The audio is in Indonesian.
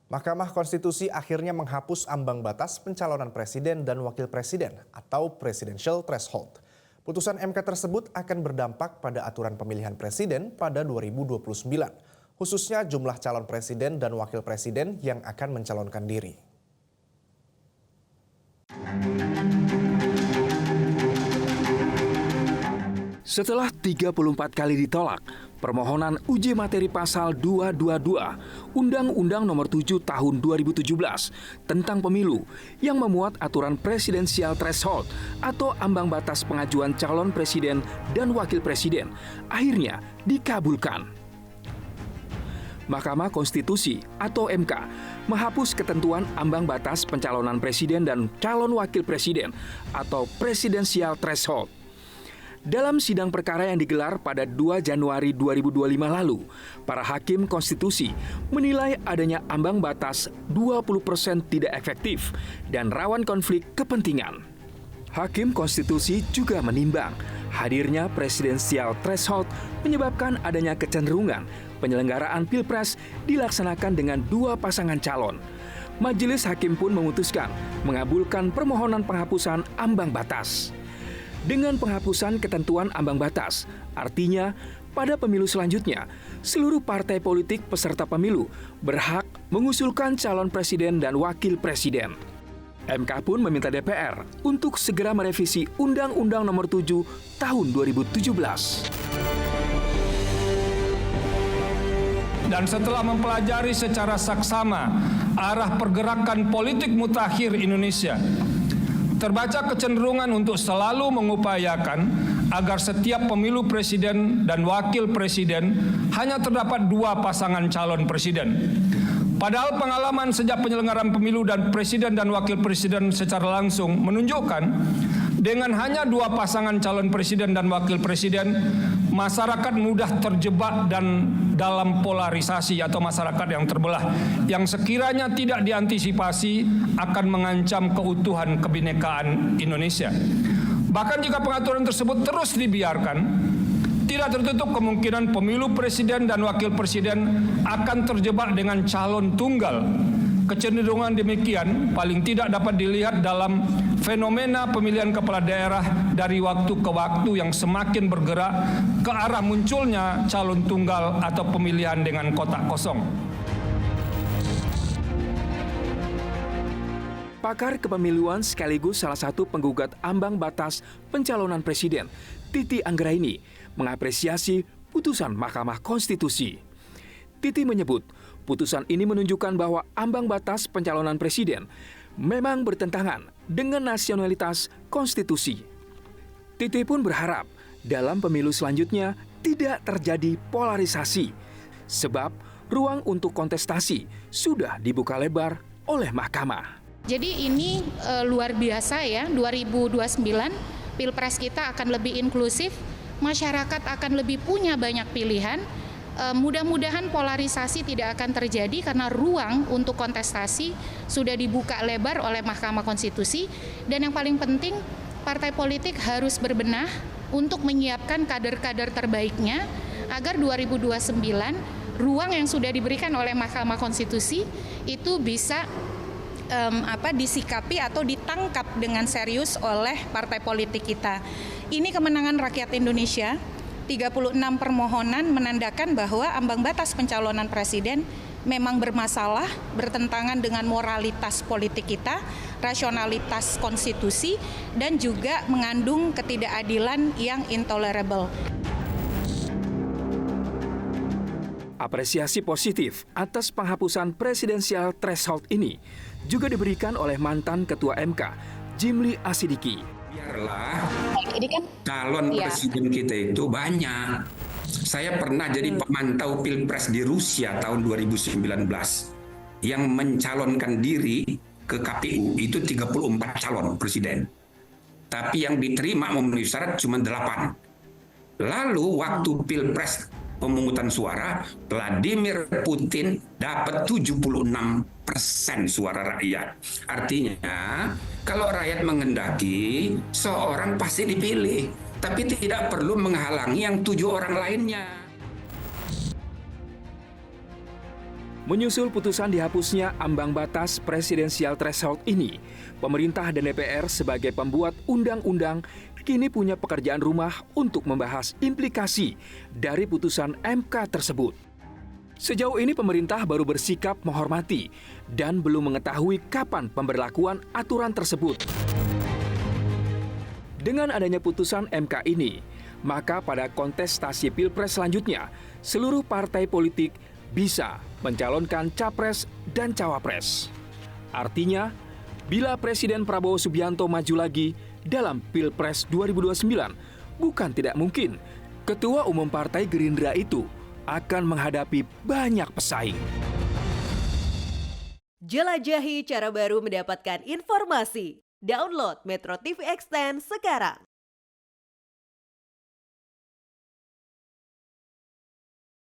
Mahkamah Konstitusi akhirnya menghapus ambang batas pencalonan presiden dan wakil presiden atau presidential threshold. Putusan MK tersebut akan berdampak pada aturan pemilihan presiden pada 2029, khususnya jumlah calon presiden dan wakil presiden yang akan mencalonkan diri. Setelah 34 kali ditolak, permohonan uji materi pasal 222 Undang-Undang Nomor 7 Tahun 2017 tentang pemilu yang memuat aturan presidensial threshold atau ambang batas pengajuan calon presiden dan wakil presiden akhirnya dikabulkan. Mahkamah Konstitusi atau MK menghapus ketentuan ambang batas pencalonan presiden dan calon wakil presiden atau presidensial threshold. Dalam sidang perkara yang digelar pada 2 Januari 2025 lalu, para hakim konstitusi menilai adanya ambang batas 20% tidak efektif dan rawan konflik kepentingan. Hakim konstitusi juga menimbang hadirnya presidensial threshold menyebabkan adanya kecenderungan penyelenggaraan Pilpres dilaksanakan dengan 2 pasangan calon. Majelis hakim pun memutuskan mengabulkan permohonan penghapusan ambang batas. Dengan penghapusan ketentuan ambang batas, artinya pada pemilu selanjutnya, seluruh partai politik peserta pemilu berhak mengusulkan calon presiden dan wakil presiden. MK pun meminta DPR untuk segera merevisi Undang-Undang Nomor 7 Tahun 2017. Dan setelah mempelajari secara saksama arah pergerakan politik mutakhir Indonesia, terbaca kecenderungan untuk selalu mengupayakan agar setiap pemilu presiden dan wakil presiden hanya terdapat 2 pasangan calon presiden. Padahal pengalaman sejak penyelenggaraan pemilu dan presiden dan wakil presiden secara langsung menunjukkan dengan hanya 2 pasangan calon presiden dan wakil presiden, masyarakat mudah terjebak dan dalam polarisasi atau masyarakat yang terbelah, yang sekiranya tidak diantisipasi akan mengancam keutuhan kebinekaan Indonesia. Bahkan jika pengaturan tersebut terus dibiarkan, tidak tertutup kemungkinan pemilu presiden dan wakil presiden akan terjebak dengan calon tunggal. Kecenderungan demikian paling tidak dapat dilihat dalam fenomena pemilihan kepala daerah dari waktu ke waktu yang semakin bergerak ke arah munculnya calon tunggal atau pemilihan dengan kotak kosong. Pakar kepemiluan sekaligus salah satu penggugat ambang batas pencalonan presiden, Titi Anggraini, mengapresiasi putusan Mahkamah Konstitusi. Titi menyebut, putusan ini menunjukkan bahwa ambang batas pencalonan presiden memang bertentangan dengan nasionalitas konstitusi. Titi pun berharap dalam pemilu selanjutnya tidak terjadi polarisasi, sebab ruang untuk kontestasi sudah dibuka lebar oleh mahkamah. Jadi ini luar biasa ya, 2029 Pilpres kita akan lebih inklusif, masyarakat akan lebih punya banyak pilihan. Mudah-mudahan polarisasi tidak akan terjadi karena ruang untuk kontestasi sudah dibuka lebar oleh Mahkamah Konstitusi. Dan yang paling penting, partai politik harus berbenah untuk menyiapkan kader-kader terbaiknya agar 2029 ruang yang sudah diberikan oleh Mahkamah Konstitusi itu bisa disikapi atau ditangkap dengan serius oleh partai politik kita. Ini kemenangan rakyat Indonesia. 36 permohonan menandakan bahwa ambang batas pencalonan presiden memang bermasalah, bertentangan dengan moralitas politik kita, rasionalitas konstitusi, dan juga mengandung ketidakadilan yang intolerable. Apresiasi positif atas penghapusan presidensial threshold ini juga diberikan oleh mantan Ketua MK, Jimli Asidiki. Biarlah calon presiden kita itu banyak. Saya pernah jadi pemantau Pilpres di Rusia tahun 2019 yang mencalonkan diri ke KPU itu 34 calon presiden. Tapi yang diterima memenuhi syarat cuma 8. Lalu waktu Pilpres pemungutan suara, Vladimir Putin dapat 76% suara rakyat. Artinya, kalau rakyat menghendaki, seorang pasti dipilih, tapi tidak perlu menghalangi yang 7 orang lainnya. Menyusul putusan dihapusnya ambang batas presidensial threshold ini, pemerintah dan DPR sebagai pembuat undang-undang kini punya pekerjaan rumah untuk membahas implikasi dari putusan MK tersebut. Sejauh ini pemerintah baru bersikap menghormati dan belum mengetahui kapan pemberlakuan aturan tersebut. Dengan adanya putusan MK ini, maka pada kontestasi Pilpres selanjutnya, seluruh partai politik bisa mencalonkan capres dan cawapres. Artinya, bila Presiden Prabowo Subianto maju lagi dalam Pilpres 2029, bukan tidak mungkin Ketua Umum Partai Gerindra itu akan menghadapi banyak pesaing. Jelajahi cara baru mendapatkan informasi. Download Metro TV Extend sekarang.